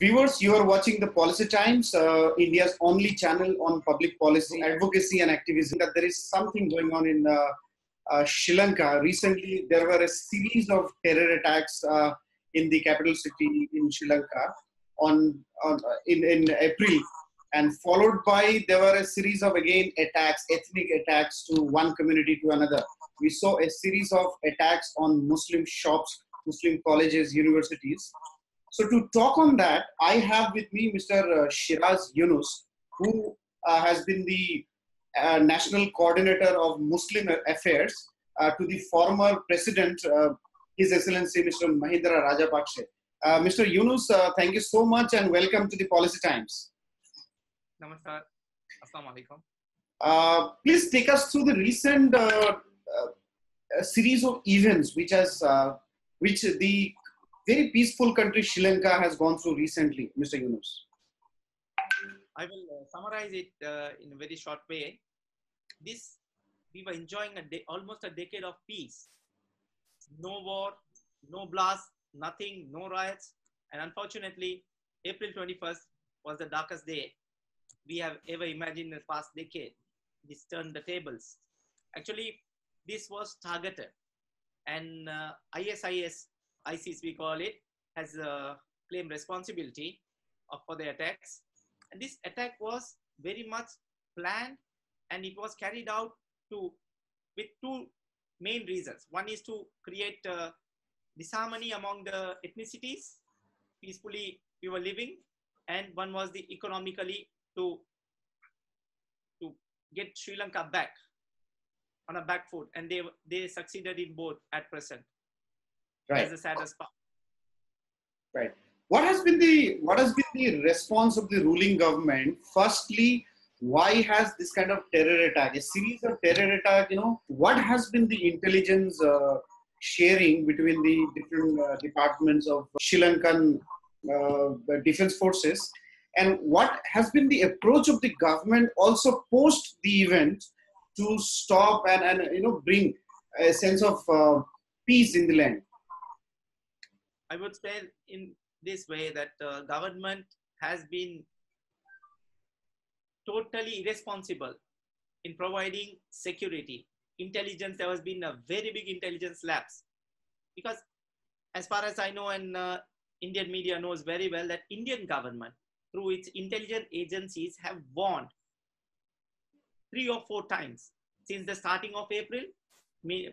Viewers, you are watching the Policy Times, India's only channel on public policy, advocacy and activism. There is something going on in Sri Lanka. Recently, there were a series of terror attacks in the capital city in Sri Lanka in April. And followed by, there were a series of, again, attacks, ethnic attacks to one community to another. We saw a series of attacks on Muslim shops, Muslim colleges, universities. So to talk on that, I have with me Mr. Shiraz Yoonus, who has been the National Coordinator of Muslim Affairs to the former President, His Excellency Mr. Mahindra Rajapakse. Mr. Yoonus, thank you so much and welcome to the Policy Times. Namaskar. Assalamu alaikum. Please take us through the recent series of events which the very peaceful country Sri Lanka has gone through recently, Mr. Yoonus. I will summarize it in a very short way. We were enjoying almost a decade of peace. No war, no blast, nothing, no riots. And unfortunately, April 21st was the darkest day we have ever imagined in the past decade. This turned the tables. Actually, this was targeted. And ISIS, we call it, has claimed responsibility for the attacks. And this attack was very much planned, and it was carried out with two main reasons. One is to create disharmony among the ethnicities, peacefully we were living, and one was economically to get Sri Lanka back on a back foot, and they succeeded in both at present. Right. That's the saddest part. Right. What has been the response of the ruling government? Firstly, why has this kind of terror attack, a series of terror attack, what has been the intelligence sharing between the different departments of Sri Lankan defense forces? And what has been the approach of the government also post the event to stop and bring a sense of peace in the land? I would say in this way that government has been totally irresponsible in providing security. Intelligence, there has been a very big intelligence lapse. Because as far as I know, and Indian media knows very well, that Indian government, through its intelligence agencies, have warned 3 or 4 times since the starting of April,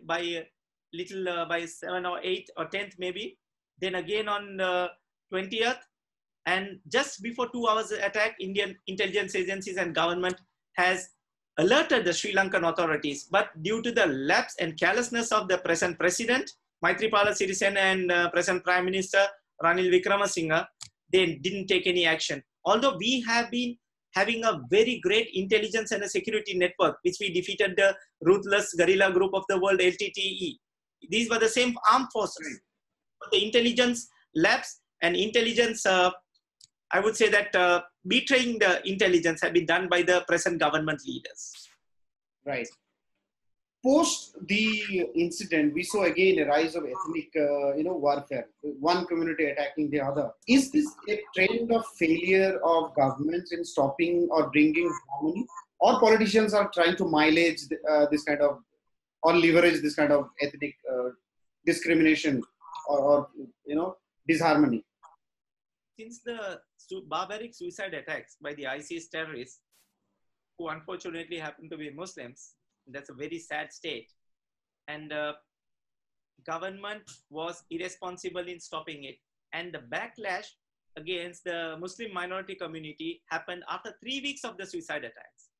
by 7 or 8 or 10th maybe. Then again on the 20th, and just before 2 hours attack, Indian intelligence agencies and government has alerted the Sri Lankan authorities. But due to the lapse and carelessness of the present president, Maithripala Sirisena, and present Prime Minister Ranil Wickremesinghe, they didn't take any action. Although we have been having a very great intelligence and a security network, which we defeated the ruthless guerrilla group of the world, LTTE. These were the same armed forces. The intelligence labs and intelligence, I would say that betraying the intelligence have been done by the present government leaders. Right. Post the incident, we saw again a rise of ethnic, warfare. One community attacking the other. Is this a trend of failure of governments in stopping or bringing harmony, or politicians are trying to mileage this kind of, or leverage this kind of ethnic discrimination or disharmony? Since the barbaric suicide attacks by the ISIS terrorists, who unfortunately happen to be Muslims, that's a very sad state. And government was irresponsible in stopping it. And the backlash against the Muslim minority community happened after 3 weeks of the suicide attacks.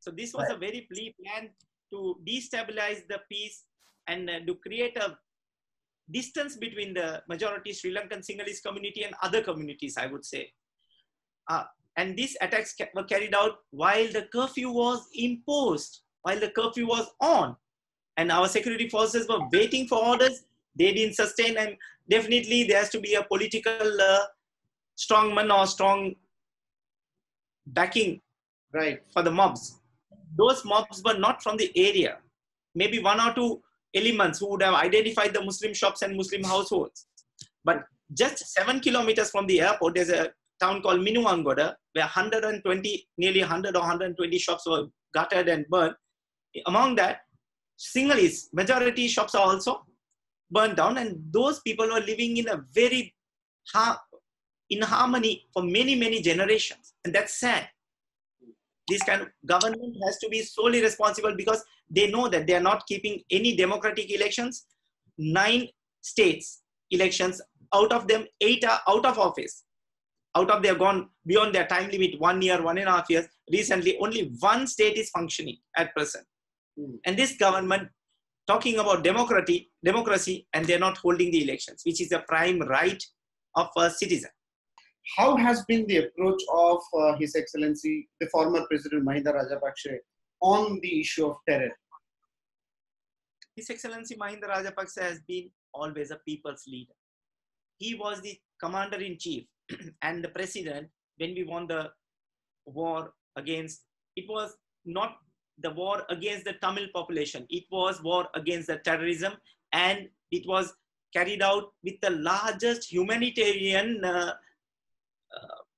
So this was a very plan to destabilize the peace and to create a distance between the majority Sri Lankan Sinhalese community and other communities, I would say. And these attacks were carried out while the curfew was imposed, while the curfew was on. And our security forces were waiting for orders. They didn't sustain, and definitely there has to be a political strongman or strong backing for the mobs. Those mobs were not from the area. Maybe 1 or 2 elements who would have identified the Muslim shops and Muslim households. But just 7 kilometers from the airport, there's a town called Minuangoda, where 120, nearly 100 or 120 shops were gutted and burned. Among that, Sinhalese, majority shops are also burned down, and those people were living in a very in harmony for many, many generations. And that's sad. This kind of government has to be solely responsible because they know that they are not keeping any democratic elections. 9 states elections, out of them 8 are out of office. Out of they have gone beyond their time limit, 1 year, 1.5 years. Recently, only 1 state is functioning at present. And this government talking about democracy, and they're not holding the elections, which is a prime right of a citizen. How has been the approach of His Excellency, the former President Mahinda Rajapaksa, on the issue of terror? His Excellency Mahinda Rajapaksa has been always a people's leader. He was the commander-in-chief and the president when we won the war against, it was not the war against the Tamil population, it was war against the terrorism, and it was carried out with the largest humanitarian,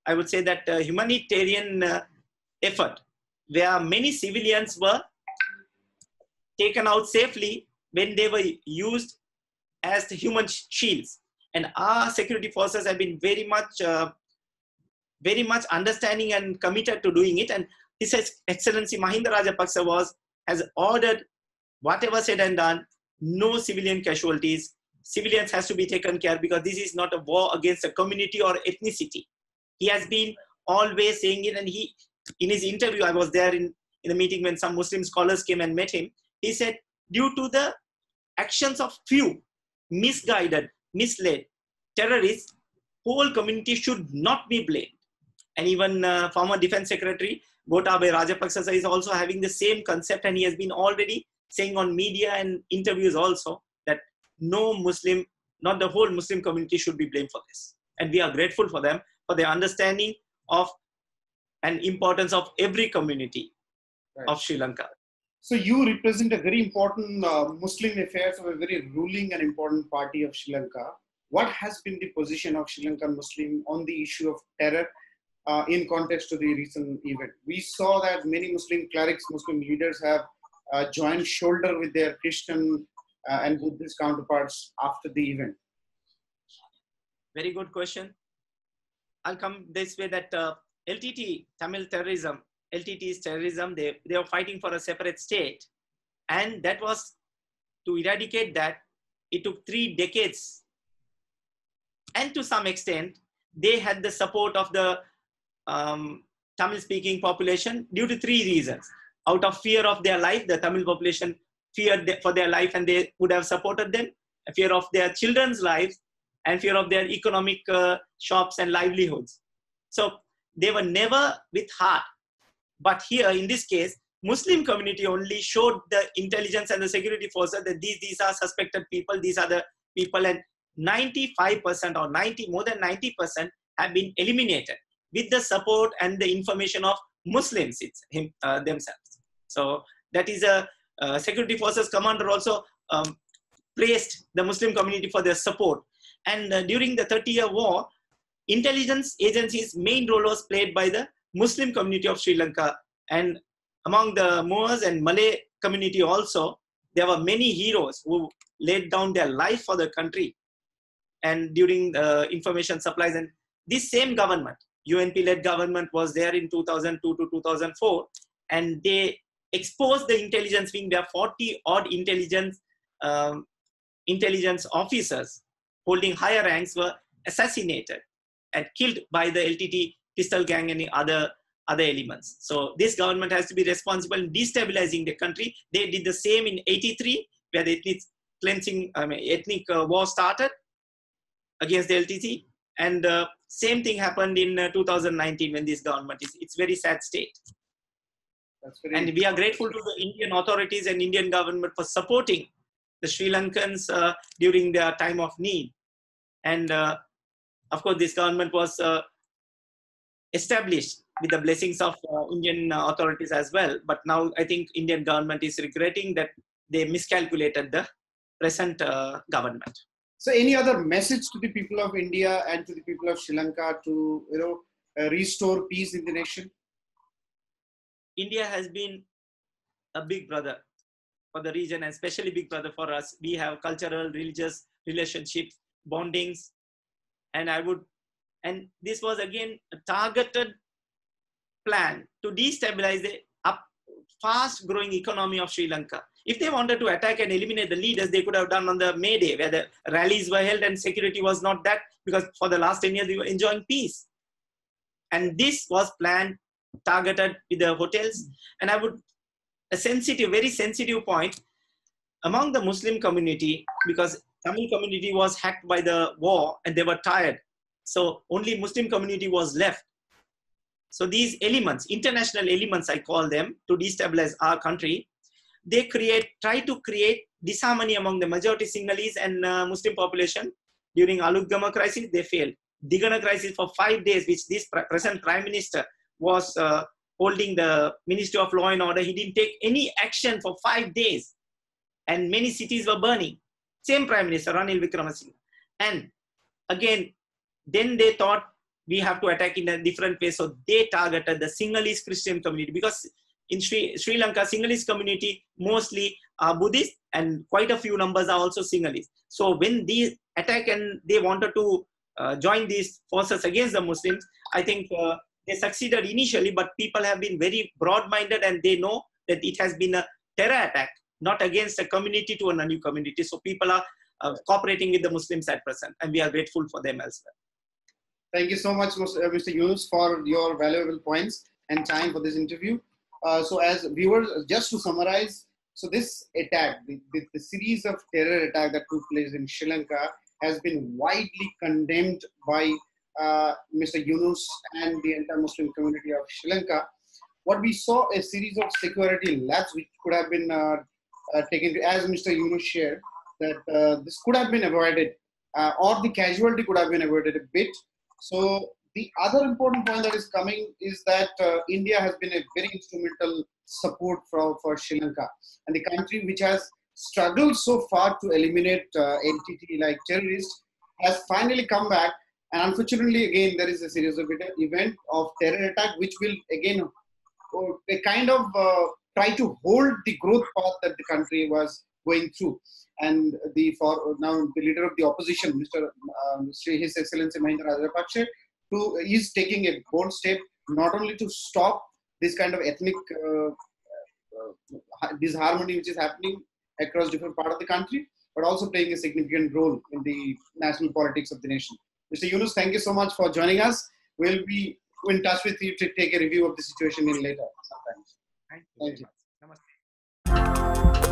I would say that humanitarian effort, where many civilians were taken out safely when they were used as the human shields. And our security forces have been very much understanding and committed to doing it. And His Excellency Mahinda Rajapaksa has ordered, whatever said and done, no civilian casualties. Civilians has to be taken care, because this is not a war against a community or ethnicity. He has been always saying it, and he, in his interview, I was there in the meeting when some Muslim scholars came and met him. He said, due to the actions of few misguided, misled terrorists, whole community should not be blamed. And even former Defense Secretary Gotabaya Rajapaksa is also having the same concept, and he has been already saying on media and interviews also that no Muslim, not the whole Muslim community should be blamed for this. And we are grateful for them, for their understanding of and importance of every community of Sri Lanka. So you represent a very important Muslim affairs of a very ruling and important party of Sri Lanka. What has been the position of Sri Lankan Muslim on the issue of terror in context to the recent event? We saw that many Muslim clerics, Muslim leaders have joined shoulder with their Christian and Buddhist counterparts after the event. Very good question. I'll come this way that LTT, Tamil terrorism, LTT's terrorism, they were fighting for a separate state. And that was, to eradicate that, it took 3 decades. And to some extent, they had the support of the Tamil-speaking population due to 3 reasons. Out of fear of their life, the Tamil population feared for their life and they would have supported them. Fear of their children's lives and fear of their economic shops and livelihoods. So they were never with heart. But here, in this case, Muslim community only showed the intelligence and the security forces that these are suspected people, these are the people, and 95% or more than 90% have been eliminated with the support and the information of Muslims themselves. So that is a security forces commander also praised the Muslim community for their support. And during the 30-year war, intelligence agencies' main role was played by the Muslim community of Sri Lanka. And among the Moors and Malay community also, there were many heroes who laid down their life for the country and during the information supplies. And this same government, UNP-led government, was there in 2002 to 2004, and they exposed the intelligence wing where 40-odd intelligence officers holding higher ranks were assassinated and killed by the LTT pistol gang and the other elements. So this government has to be responsible in destabilizing the country. They did the same in '83, where the ethnic war started against the LTT, and same thing happened in 2019 when this government it's very sad state. And we are grateful to the Indian authorities and Indian government for supporting the Sri Lankans during their time of need. And of course, this government was established with the blessings of Indian authorities as well. But now I think Indian government is regretting that they miscalculated the present government. So any other message to the people of India and to the people of Sri Lanka to, restore peace in the nation? India has been a big brother for the region, and especially big brother for us. We have cultural, religious relationships, bondings, and this was again a targeted plan to destabilize the fast growing economy of Sri Lanka. If they wanted to attack and eliminate the leaders, they could have done on the May Day, where the rallies were held and security was not that, because for the last 10 years we were enjoying peace. And this was planned, targeted with the hotels. And a very sensitive point among the Muslim community, because Tamil community was hacked by the war and they were tired. So only Muslim community was left. So these elements, international elements, I call them, to destabilize our country, they try to create disharmony among the majority Sinhalese and Muslim population. During Alugama crisis, they failed. Digana crisis for 5 days, which this present Prime Minister was holding the Ministry of Law and Order, he didn't take any action for 5 days. And many cities were burning. Same Prime Minister, Ranil Wickremesinghe. And again, then they thought we have to attack in a different way. So they targeted the Sinhalese Christian community, because in Sri Lanka, Sinhalese community mostly are Buddhist and quite a few numbers are also Sinhalese. So when they attack and they wanted to join these forces against the Muslims, I think they succeeded initially, but people have been very broad-minded and they know that it has been a terror attack, not against a community to a new community. So people are cooperating with the Muslims at present, and we are grateful for them as well. Thank you so much, Mr. Yoonus, for your valuable points and time for this interview. So as viewers, just to summarize, so this attack, the series of terror attacks that took place in Sri Lanka has been widely condemned by Mr. Yoonus and the entire Muslim community of Sri Lanka. What we saw a series of security lapses which could have been taken, as Mr. Yoonus shared, that this could have been avoided or the casualty could have been avoided a bit. So the other important point that is coming is that India has been a very instrumental support for Sri Lanka, and the country which has struggled so far to eliminate entity like terrorists has finally come back. And unfortunately, again, there is a series of event of terror attack, which will again a kind of try to hold the growth path that the country was going through. And now the leader of the opposition, His Excellency Mahinda Rajapaksa, who is taking a bold step not only to stop this kind of ethnic disharmony which is happening across different parts of the country, but also playing a significant role in the national politics of the nation. Mr. Yoonus, thank you so much for joining us. We'll be in touch with you to take a review of the situation in later sometimes. Thank you. Thank you.